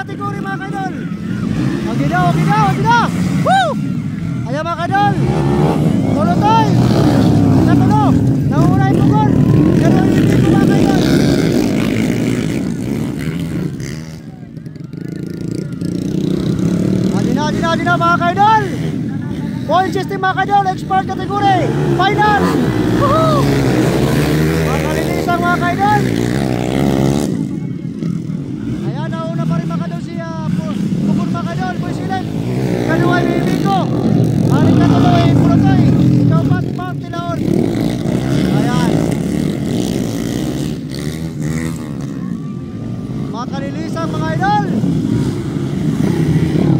category mga kaidol. Okay na. Woo! Ayan mga kaidol. Tuloy. Natulo. Nangunguna yung pukol. Ganun yung dito mga kaidol. Adina mga kaidol. Point system mga kaidol. Expert category. Final. Woohoo! Makalinisan mga kaidol. Ayan, nauna pa rin mga kaidol si Pukul mga kaidol. Boy Silip. Kanuhay Bibigo. Aling katuloy. Pulotoy. Ikaw pat Mark Tilaon. Ayan. Makalinisan mga idol.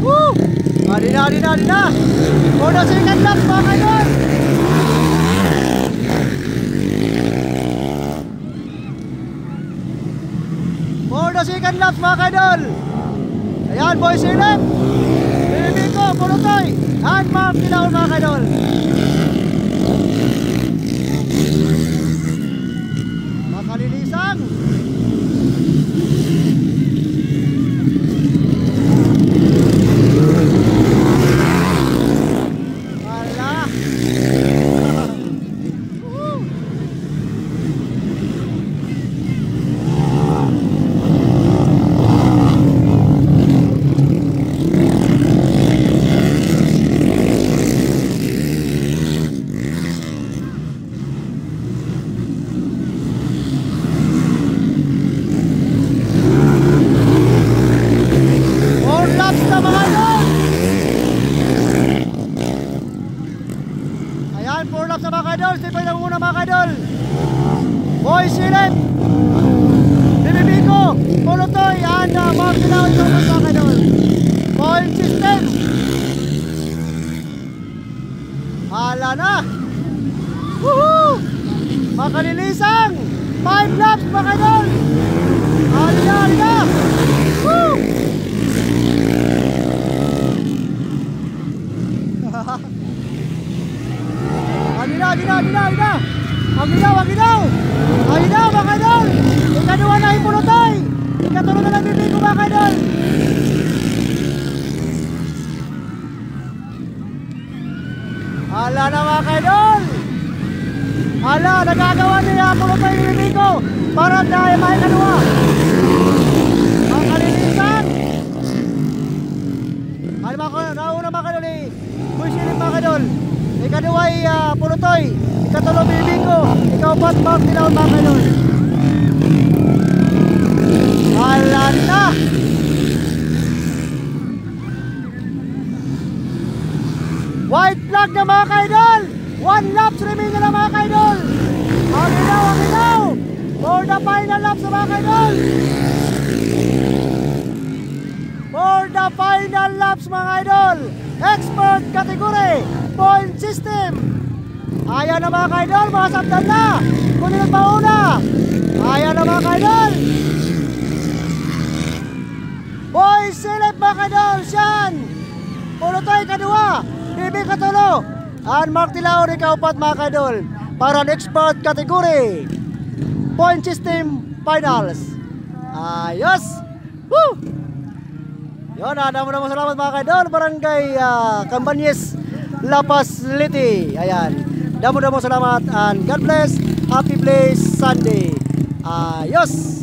Woo! Adina. For the second lap mga kaidol. For the second lap mga kaidol. Ayan, Boy Silip. Bibigo, Pulotoy. And Mark Tilaon mga kaidol. Makalilisan. Boy Silip, Bibigo, Pulotoy, and Mark Tilaon mga kaidol. Point system. Hala na. Woohoo! Makalilisan. 5 laps mga kaidol. Halina. Woo! Halina. Aginaw mga kaidol. Ikaduwa na yung Pulotoy. Ikatulong na lang Bibigo mga kaidol. Hala na mga kaidol. Hala, nagagawa niya Pulotoy yung Bibigo para dahil may kaduwa. Ang kalinisan. Nauna mga kaidol ni Boy Silip mga kaidol. Ikaduwa ay Pulotoy. Ikatulo Bibigo. Ikaw pat Mark Tilaon mga kaidol. Hala na. White flag na mga kaidol. 1 laps remaining na mga kaidol. Aginaw. For the final laps na mga kaidol. For the final laps mga idol. Expert category. Point system. Ayan na mga kaidol. Mga sabdan na. Kunin ang pauna. Ayan na mga kaidol. Boy Silip mga kaidol. Siyan. Pulotoy kadua. Bibi katulo. And Mark Tilaon ikaw pat mga kaidol. Para ang expert category. Point system finals. Ayos. Woo! Yun, damo salamat mga kaidol. Barangay Campanyes, La Paz, Liti. Ayan. Damo salamat and God bless. Happy Blaze Sunday. Ayos.